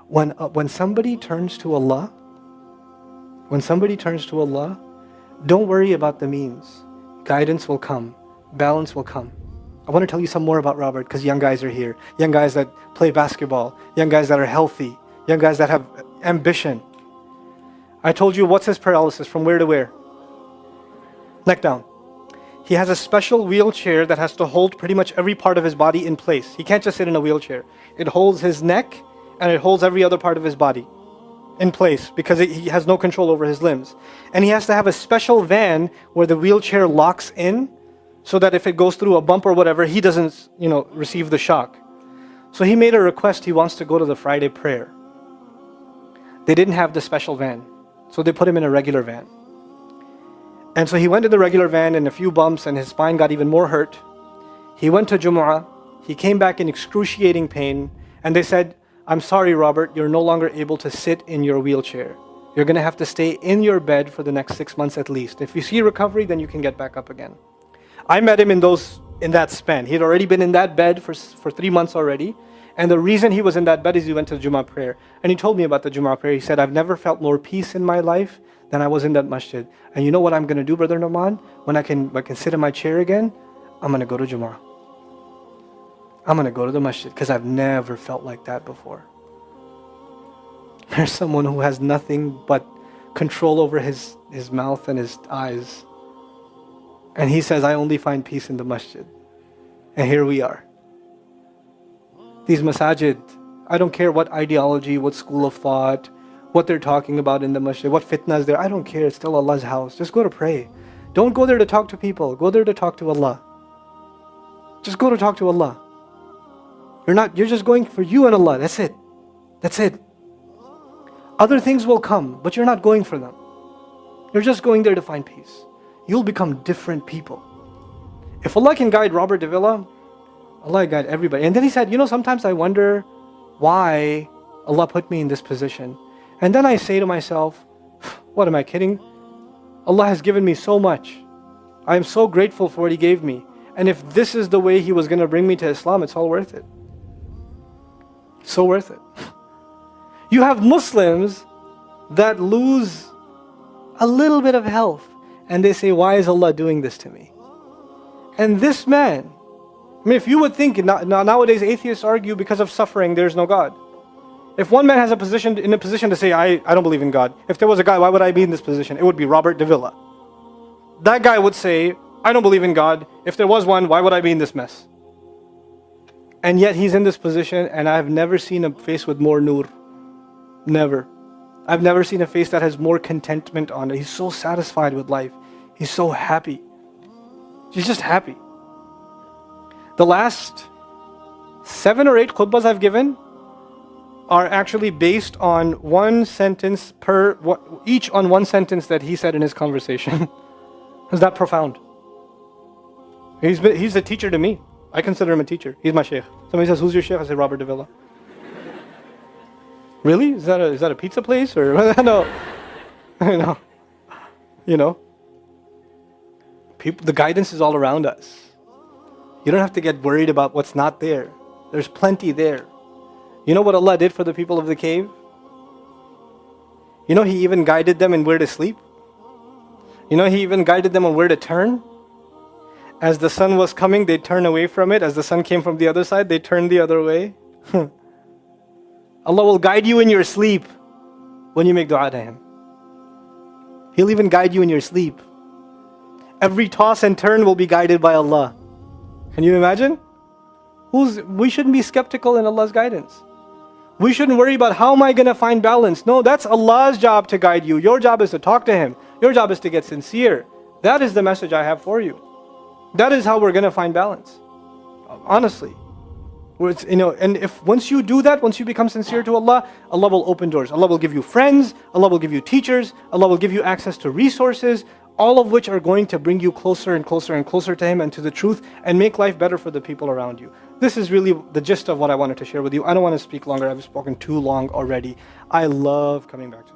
When somebody turns to Allah, don't worry about the means. Guidance will come. Balance will come. I want to tell you some more about Robert because young guys are here. Young guys that play basketball. Young guys that are healthy. Young guys that have ambition. I told you what's his paralysis, from where to where? Neck down. He has a special wheelchair that has to hold pretty much every part of his body in place. He can't just sit in a wheelchair. It holds his neck and it holds every other part of his body in place because he has no control over his limbs. And he has to have a special van where the wheelchair locks in so that if it goes through a bump or whatever, he doesn't, receive the shock. So he made a request. He wants to go to the Friday prayer. They didn't have the special van, so they put him in a regular van. And so he went to the regular van and a few bumps and his spine got even more hurt. He went to Jumu'ah. He came back in excruciating pain. And they said, I'm sorry, Robert, you're no longer able to sit in your wheelchair. You're going to have to stay in your bed for the next 6 months at least. If you see recovery, then you can get back up again. I met him in that span. He had already been in that bed for 3 months already. And the reason he was in that bed is he went to the Jummah prayer. And he told me about the Jummah prayer. He said, I've never felt more peace in my life than I was in that masjid. And you know what I'm going to do, Brother Nauman? When I can sit in my chair again, I'm going to go to Jummah. I'm going to go to the masjid because I've never felt like that before. There's someone who has nothing but control over his mouth and his eyes. And he says, I only find peace in the masjid. And here we are. These masajid, I don't care what ideology, what school of thought, what they're talking about in the masjid, what fitna is there. I don't care. It's still Allah's house. Just go to pray. Don't go there to talk to people. Go there to talk to Allah. Just go to talk to Allah. You're just going for you and Allah. That's it. That's it. Other things will come, but you're not going for them. You're just going there to find peace. You'll become different people. If Allah can guide Robert Davila, Allah guide everybody. And then he said, sometimes I wonder why Allah put me in this position. And then I say to myself, what am I kidding? Allah has given me so much. I am so grateful for what He gave me. And if this is the way He was going to bring me to Islam, it's all worth it. So worth it. You have Muslims that lose a little bit of health and they say, why is Allah doing this to me? And this man, if you would think, nowadays atheists argue because of suffering, there's no God. If one man has in a position to say, I don't believe in God. If there was a guy, why would I be in this position? It would be Robert Davila. That guy would say, I don't believe in God. If there was one, why would I be in this mess? And yet he's in this position, and I've never seen a face with more nur. Never. I've never seen a face that has more contentment on it. He's so satisfied with life. He's so happy. He's just happy. The last 7 or 8 khutbahs I've given are actually based on one sentence each on one sentence that he said in his conversation. Is that profound? He's a teacher to me. I consider him a teacher. He's my sheikh. Somebody says, who's your sheikh? I say, Robert Davila. Really? Is that a pizza place? Or no. The guidance is all around us. You don't have to get worried about what's not there. There's plenty there. You know what Allah did for the people of the cave? He even guided them in where to sleep. He even guided them on where to turn. As the sun was coming, they'd turn away from it. As the sun came from the other side, they'd turn the other way. Allah will guide you in your sleep when you make dua to Him. He'll even guide you in your sleep. Every toss and turn will be guided by Allah. Can you imagine? We shouldn't be skeptical in Allah's guidance. We shouldn't worry about how am I going to find balance. No, that's Allah's job to guide you. Your job is to talk to Him. Your job is to get sincere. That is the message I have for you. That is how we're going to find balance. Honestly. And if once you do that, once you become sincere to Allah, Allah will open doors. Allah will give you friends. Allah will give you teachers. Allah will give you access to resources, all of which are going to bring you closer and closer and closer to Him and to the truth and make life better for the people around you. This is really the gist of what I wanted to share with you. I don't want to speak longer. I've spoken too long already. I love coming back to